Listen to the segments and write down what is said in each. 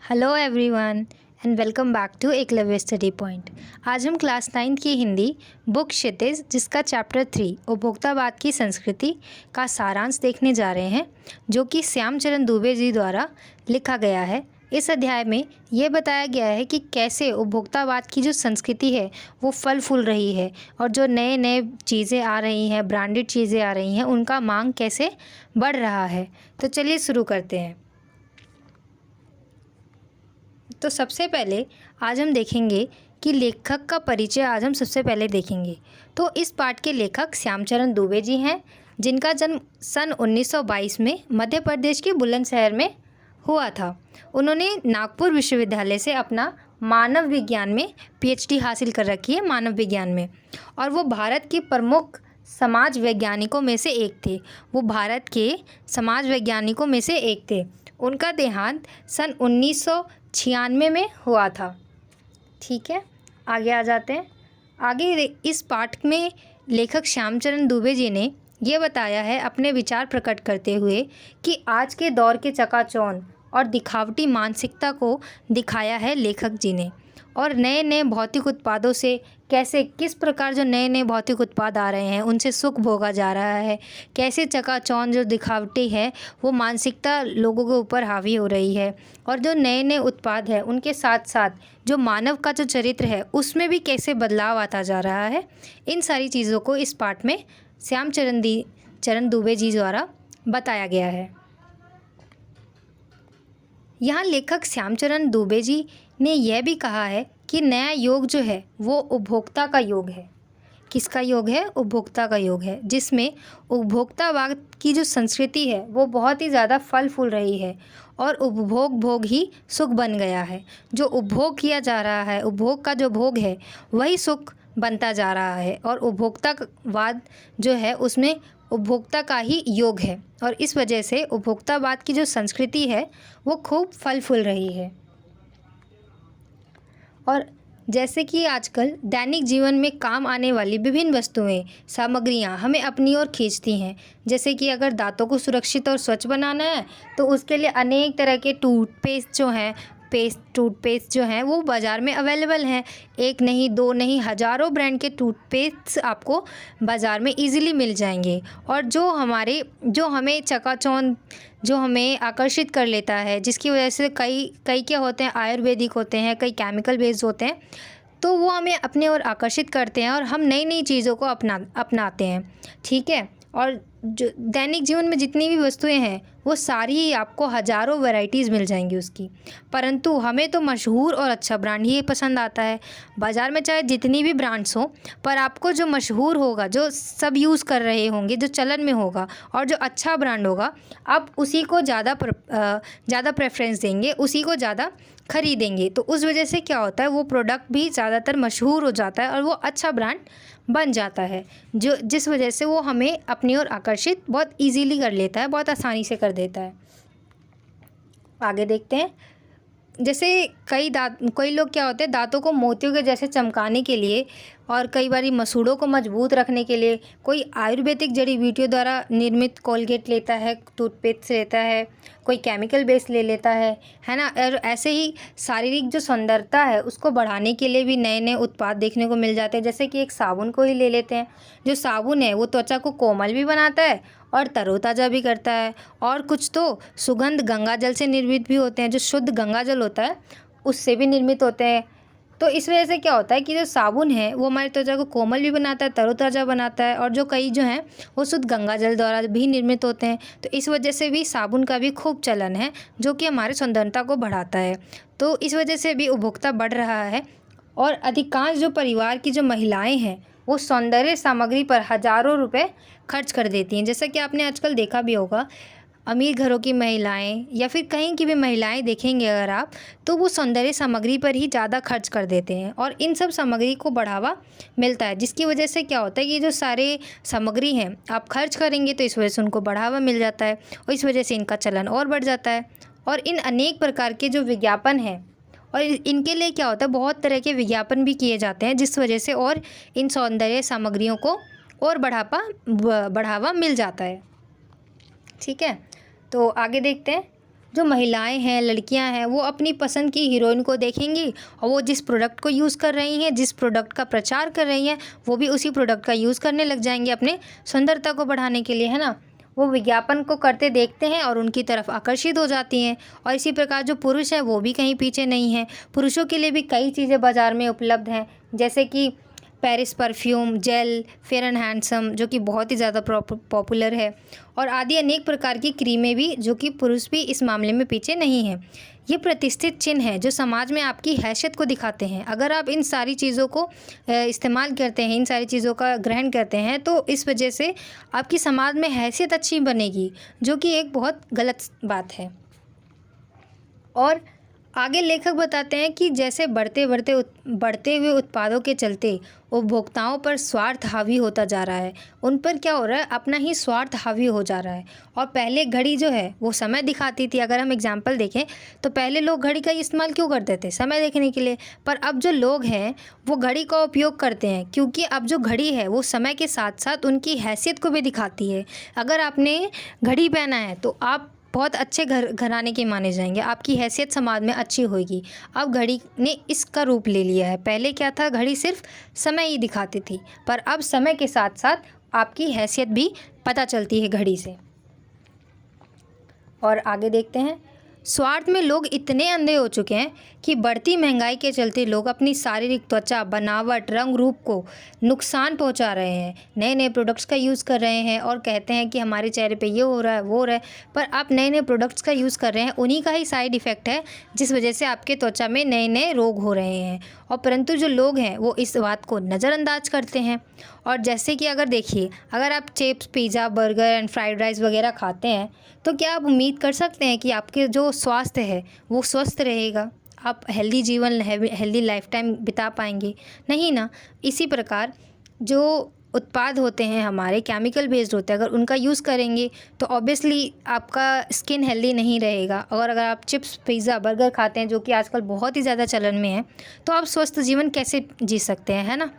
Hello everyone and welcome back to Eklavya study point. आज हम class 9 की हिंदी बुक क्षितिज जिसका चैप्टर 3 उपभोक्तावाद की संस्कृति का सारांश देखने जा रहे हैं, जो कि श्यामचरण दुबे जी द्वारा लिखा गया है। इस अध्याय में ये बताया गया है कि कैसे उपभोक्तावाद की जो संस्कृति है वो फल फूल रही है और जो नए नए चीज़ें आ रही हैं, ब्रांडेड चीज़ें आ रही हैं, उनका मांग कैसे बढ़ रहा है। तो चलिए शुरू करते हैं। तो सबसे पहले आज हम देखेंगे कि लेखक का परिचय आज हम सबसे पहले देखेंगे। तो इस पाठ के लेखक श्यामचरण दुबे जी हैं, जिनका जन्म सन 1922 में मध्य प्रदेश के बुलंदशहर में हुआ था। उन्होंने नागपुर विश्वविद्यालय से अपना मानव विज्ञान में पीएचडी हासिल कर रखी है, मानव विज्ञान में, और वो भारत के प्रमुख समाज वैज्ञानिकों में से एक थे। वो भारत के समाज वैज्ञानिकों में से एक थे। उनका देहांत सन 1996 में हुआ था। ठीक है, आगे आ जाते हैं। आगे इस पाठ में लेखक श्यामचरण दुबे जी ने ये बताया है, अपने विचार प्रकट करते हुए, कि आज के दौर के चकाचौंध और दिखावटी मानसिकता को दिखाया है लेखक जी ने, और नए नए भौतिक उत्पादों से कैसे किस प्रकार जो नए नए भौतिक उत्पाद आ रहे हैं उनसे सुख भोगा जा रहा है, कैसे चकाचौंध जो दिखावटी है वो मानसिकता लोगों के ऊपर हावी हो रही है, और जो नए नए उत्पाद है उनके साथ साथ जो मानव का जो चरित्र है उसमें भी कैसे बदलाव आता जा रहा है। इन सारी चीज़ों को इस पाठ में श्यामचरण दुबे जी द्वारा बताया गया है। यहाँ लेखक श्यामचरण दुबे जी ने यह भी कहा है कि नया योग जो है वो उपभोक्ता का योग है। किसका योग है? उपभोक्ता का योग है, जिसमें उपभोक्तावाद की जो संस्कृति है वो बहुत ही ज़्यादा फल फूल रही है, और उपभोग भोग ही सुख बन गया है। जो उपभोग किया जा रहा है, उपभोग का जो भोग है वही सुख बनता जा रहा है, और उपभोक्तावाद जो है उसमें उपभोक्ता का ही योग है, और इस वजह से उपभोक्तावाद की जो संस्कृति है वो खूब फल फूल रही है। और जैसे कि आजकल दैनिक जीवन में काम आने वाली विभिन्न वस्तुएं, सामग्रियां हमें अपनी ओर खींचती हैं। जैसे कि अगर दांतों को सुरक्षित और स्वच्छ बनाना है तो उसके लिए अनेक तरह के टूथपेस्ट जो हैं वो बाज़ार में अवेलेबल हैं। एक नहीं, दो नहीं, हज़ारों ब्रांड के टूथपेस्ट आपको बाज़ार में इजीली मिल जाएंगे। और जो हमें चकाचौंध, जो हमें आकर्षित कर लेता है, जिसकी वजह से कई क्या होते हैं, आयुर्वेदिक होते हैं, कई केमिकल बेस्ड होते हैं, तो वो हमें अपने ओर आकर्षित करते हैं और हम नई नई चीज़ों को अपनाते हैं। ठीक है, और जो दैनिक जीवन में जितनी भी वस्तुएं हैं वो सारी ही आपको हज़ारों वैरायटीज़ मिल जाएंगी उसकी, परंतु हमें तो मशहूर और अच्छा ब्रांड ही पसंद आता है। बाज़ार में चाहे जितनी भी ब्रांड्स हों, पर आपको जो मशहूर होगा, जो सब यूज़ कर रहे होंगे, जो चलन में होगा और जो अच्छा ब्रांड होगा, आप उसी को ज़्यादा प्रेफरेंस देंगे, उसी को ज़्यादा खरीदेंगे। तो उस वजह से क्या होता है, वो प्रोडक्ट भी ज़्यादातर मशहूर हो जाता है और वो अच्छा ब्रांड बन जाता है, जिस वजह से वो हमें अपनी ओर आकर्षित बहुत इजीली कर लेता है, बहुत आसानी से कर देता है। आगे देखते हैं। जैसे कई लोग क्या होते हैं, दांतों को मोतियों के जैसे चमकाने के लिए और कई बारी मसूड़ों को मजबूत रखने के लिए कोई आयुर्वेदिक जड़ी बूटियों द्वारा निर्मित कोलगेट लेता है, टूथपेस्ट लेता है, कोई केमिकल बेस ले लेता है ना। और ऐसे ही शारीरिक जो सुंदरता है उसको बढ़ाने के लिए भी नए नए उत्पाद देखने को मिल जाते हैं। जैसे कि एक साबुन को ही ले लेते हैं। जो साबुन है वो त्वचा को कोमल भी बनाता है और तरोताज़ा भी करता है, और कुछ तो सुगंध गंगाजल से निर्मित भी होते हैं। जो शुद्ध गंगाजल होता है उससे भी निर्मित होते हैं। तो इस वजह से क्या होता है कि जो साबुन है वो हमारी त्वचा को कोमल भी बनाता है, तरोताज़ा बनाता है, और जो कई जो हैं वो शुद्ध गंगाजल द्वारा भी निर्मित होते हैं। तो इस वजह से भी साबुन का भी खूब चलन है, जो कि हमारे सुंदरता को बढ़ाता है। तो इस वजह से भी उपभोक्ता बढ़ रहा है, और अधिकांश जो परिवार की जो महिलाएँ हैं वो सौंदर्य सामग्री पर हज़ारों रुपये खर्च कर देती हैं। जैसा कि आपने आजकल देखा भी होगा, अमीर घरों की महिलाएं या फिर कहीं की भी महिलाएं देखेंगे अगर आप, तो वो सौंदर्य सामग्री पर ही ज़्यादा खर्च कर देते हैं, और इन सब सामग्री को बढ़ावा मिलता है, जिसकी वजह से क्या होता है कि जो सारे सामग्री हैं आप खर्च करेंगे तो इस वजह से उनको बढ़ावा मिल जाता है, और इस वजह से इनका चलन और बढ़ जाता है। और इन अनेक प्रकार के जो विज्ञापन हैं, और इनके लिए क्या होता है, बहुत तरह के विज्ञापन भी किए जाते हैं, जिस वजह से और इन सौंदर्य सामग्रियों को और बढ़ावा मिल जाता है। ठीक है, तो आगे देखते हैं। जो महिलाएं हैं, लड़कियां हैं, वो अपनी पसंद की हीरोइन को देखेंगी और वो जिस प्रोडक्ट को यूज़ कर रही हैं, जिस प्रोडक्ट का प्रचार कर रही हैं, वो भी उसी प्रोडक्ट का यूज़ करने लग जाएंगे अपने सुंदरता को बढ़ाने के लिए, है ना। वो विज्ञापन को करते देखते हैं और उनकी तरफ आकर्षित हो जाती हैं। और इसी प्रकार जो पुरुष हैं वो भी कहीं पीछे नहीं हैं। पुरुषों के लिए भी कई चीज़ें बाज़ार में उपलब्ध हैं, जैसे कि Paris perfume, gel, fair and handsome जो कि बहुत ही ज़्यादा पॉपुलर है, और आदि अनेक प्रकार की क्रीमें भी, जो कि पुरुष भी इस मामले में पीछे नहीं हैं। ये प्रतिष्ठित चिन्ह हैं जो समाज में आपकी हैसियत को दिखाते हैं। अगर आप इन सारी चीज़ों को इस्तेमाल करते हैं, इन सारी चीज़ों का ग्रहण करते हैं, तो इस वजह से आपकी समाज में हैसियत अच्छी बनेगी, जो कि एक बहुत गलत बात है। और आगे लेखक बताते हैं कि जैसे बढ़ते हुए उत्पादों के चलते उपभोक्ताओं पर स्वार्थ हावी होता जा रहा है, उन पर क्या हो रहा है, अपना ही स्वार्थ हावी हो जा रहा है। और पहले घड़ी जो है वो समय दिखाती थी। अगर हम एग्जांपल देखें तो पहले लोग घड़ी का इस्तेमाल क्यों करते थे? समय देखने के लिए। पर अब जो लोग हैं वो घड़ी का उपयोग करते हैं, क्योंकि अब जो घड़ी है वो समय के साथ साथ उनकी हैसियत को भी दिखाती है। अगर आपने घड़ी पहना है तो आप बहुत अच्छे घराने के माने जाएंगे, आपकी हैसियत समाज में अच्छी होगी। अब घड़ी ने इसका रूप ले लिया है। पहले क्या था, घड़ी सिर्फ समय ही दिखाती थी, पर अब समय के साथ साथ आपकी हैसियत भी पता चलती है घड़ी से। और आगे देखते हैं, स्वार्थ में लोग इतने अंधे हो चुके हैं कि बढ़ती महंगाई के चलते लोग अपनी शारीरिक त्वचा, बनावट, रंग रूप को नुकसान पहुंचा रहे हैं। नए नए प्रोडक्ट्स का यूज़ कर रहे हैं और कहते हैं कि हमारे चेहरे पे ये हो रहा है, वो हो रहा है, पर आप नए नए प्रोडक्ट्स का यूज़ कर रहे हैं, उन्हीं का ही साइड इफ़ेक्ट है जिस वजह से आपके त्वचा में नए नए रोग हो रहे हैं। और परंतु जो लोग हैं वो इस बात को नज़रअंदाज करते हैं। और जैसे कि अगर देखिए, अगर आप chips, pizza, burger and fried rice वगैरह खाते हैं तो क्या आप उम्मीद कर सकते हैं कि आपके जो स्वास्थ्य है वो स्वस्थ रहेगा, आप हेल्दी जीवन, हेल्दी लाइफ टाइम बिता पाएंगे? नहीं ना। इसी प्रकार जो उत्पाद होते हैं हमारे, केमिकल बेस्ड होते हैं, अगर उनका यूज़ करेंगे तो ऑब्वियसली आपका स्किन हेल्दी नहीं रहेगा। और अगर आप चिप्स, पिज़्ज़ा, बर्गर खाते हैं, जो कि आजकल बहुत ही ज़्यादा चलन में है, तो आप स्वस्थ जीवन कैसे जी सकते हैं, है ना।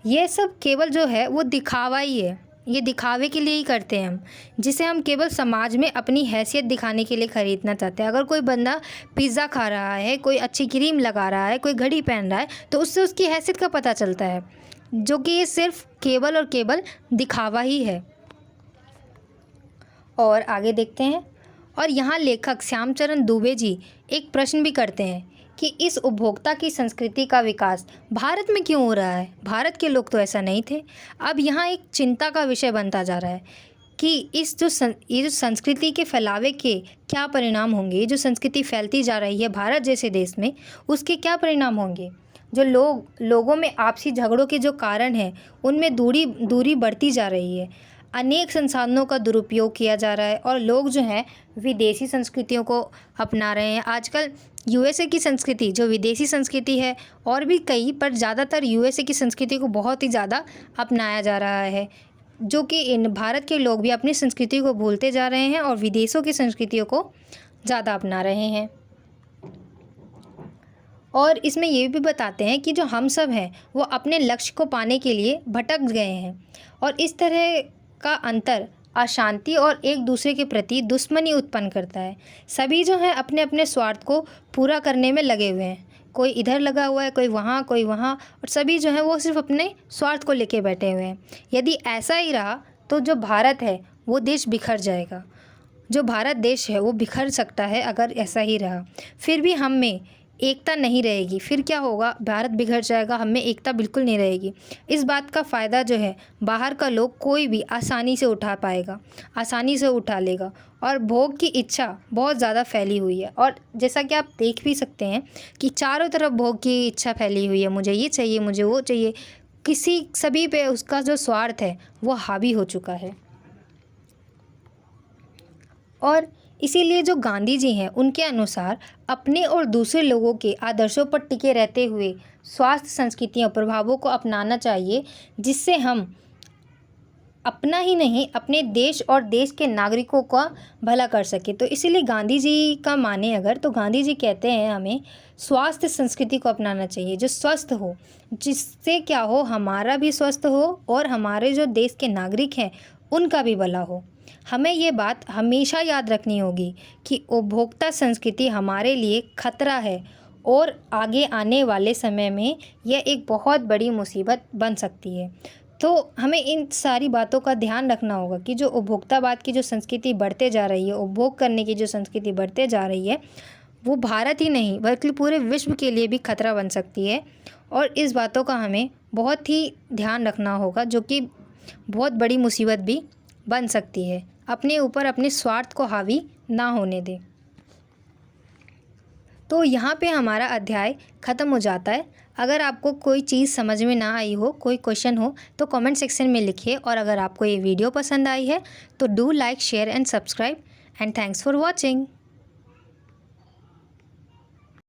ये सब केवल जो है वो दिखावा ही है, ये दिखावे के लिए ही करते हैं हम, जिसे हम केवल समाज में अपनी हैसियत दिखाने के लिए ख़रीदना चाहते हैं। अगर कोई बंदा पिज़्ज़ा खा रहा है, कोई अच्छी क्रीम लगा रहा है, कोई घड़ी पहन रहा है, तो उससे उसकी हैसियत का पता चलता है, जो कि ये सिर्फ केवल और केवल दिखावा ही है। और आगे देखते हैं, और यहाँ लेखक श्यामचरण दुबे जी एक प्रश्न भी करते हैं कि इस उपभोक्ता की संस्कृति का विकास भारत में क्यों हो रहा है? भारत के लोग तो ऐसा नहीं थे। अब यहाँ एक चिंता का विषय बनता जा रहा है कि ये जो संस्कृति के फैलावे के क्या परिणाम होंगे। ये जो संस्कृति फैलती जा रही है भारत जैसे देश में, उसके क्या परिणाम होंगे? जो लोगों में आपसी झगड़ों के जो कारण हैं, उनमें दूरी बढ़ती जा रही है। अनेक संसाधनों का दुरुपयोग किया जा रहा है और लोग जो हैं विदेशी संस्कृतियों को अपना रहे हैं। आजकल यूएसए की संस्कृति, जो विदेशी संस्कृति है, और भी कई, पर ज़्यादातर यूएसए की संस्कृति को बहुत ही ज़्यादा अपनाया जा रहा है, जो कि इन भारत के लोग भी अपनी संस्कृति को भूलते जा रहे हैं और विदेशों की संस्कृतियों को ज़्यादा अपना रहे हैं। और इसमें ये भी बताते हैं कि जो हम सब हैं वो अपने लक्ष्य को पाने के लिए भटक गए हैं, और इस तरह का अंतर अशांति और एक दूसरे के प्रति दुश्मनी उत्पन्न करता है। सभी जो हैं अपने अपने स्वार्थ को पूरा करने में लगे हुए हैं, कोई इधर लगा हुआ है, कोई वहाँ, और सभी जो है वो सिर्फ अपने स्वार्थ को लेके बैठे हुए हैं। यदि ऐसा ही रहा तो जो भारत है वो देश बिखर जाएगा। जो भारत देश है वो बिखर सकता है अगर ऐसा ही रहा। फिर भी हम में एकता नहीं रहेगी। फिर क्या होगा? भारत बिगड़ जाएगा, हम में एकता बिल्कुल नहीं रहेगी। इस बात का फ़ायदा जो है बाहर का लोग कोई भी आसानी से उठा पाएगा, आसानी से उठा लेगा। और भोग की इच्छा बहुत ज़्यादा फैली हुई है, और जैसा कि आप देख भी सकते हैं कि चारों तरफ भोग की इच्छा फैली हुई है। मुझे ये चाहिए, मुझे वो चाहिए, सभी पे उसका जो स्वार्थ है वो हावी हो चुका है। और इसीलिए जो गांधी जी हैं उनके अनुसार अपने और दूसरे लोगों के आदर्शों पर टिके रहते हुए स्वास्थ्य संस्कृतियों प्रभावों को अपनाना चाहिए, जिससे हम अपना ही नहीं अपने देश और देश के नागरिकों का भला कर सके। तो इसीलिए गांधी जी का माने अगर, तो गांधी जी कहते हैं हमें स्वास्थ्य संस्कृति को अपनाना चाहिए, जो स्वस्थ हो, जिससे क्या हो, हमारा भी स्वस्थ हो और हमारे जो देश के नागरिक हैं उनका भी भला हो। हमें ये बात हमेशा याद रखनी होगी कि उपभोक्ता संस्कृति हमारे लिए खतरा है और आगे आने वाले समय में यह एक बहुत बड़ी मुसीबत बन सकती है। तो हमें इन सारी बातों का ध्यान रखना होगा कि जो उपभोक्तावाद की जो संस्कृति बढ़ते जा रही है, उपभोग करने की जो संस्कृति बढ़ते जा रही है, वो भारत ही नहीं बल्कि पूरे विश्व के लिए भी खतरा बन सकती है। और इस बातों का हमें बहुत ही ध्यान रखना होगा, जो कि बहुत बड़ी मुसीबत भी बन सकती है। अपने ऊपर अपने स्वार्थ को हावी ना होने दें। तो यहाँ पे हमारा अध्याय ख़त्म हो जाता है। अगर आपको कोई चीज़ समझ में ना आई हो, कोई क्वेश्चन हो, तो कमेंट सेक्शन में लिखिए। और अगर आपको ये वीडियो पसंद आई है तो do like, share and subscribe and thanks for watching.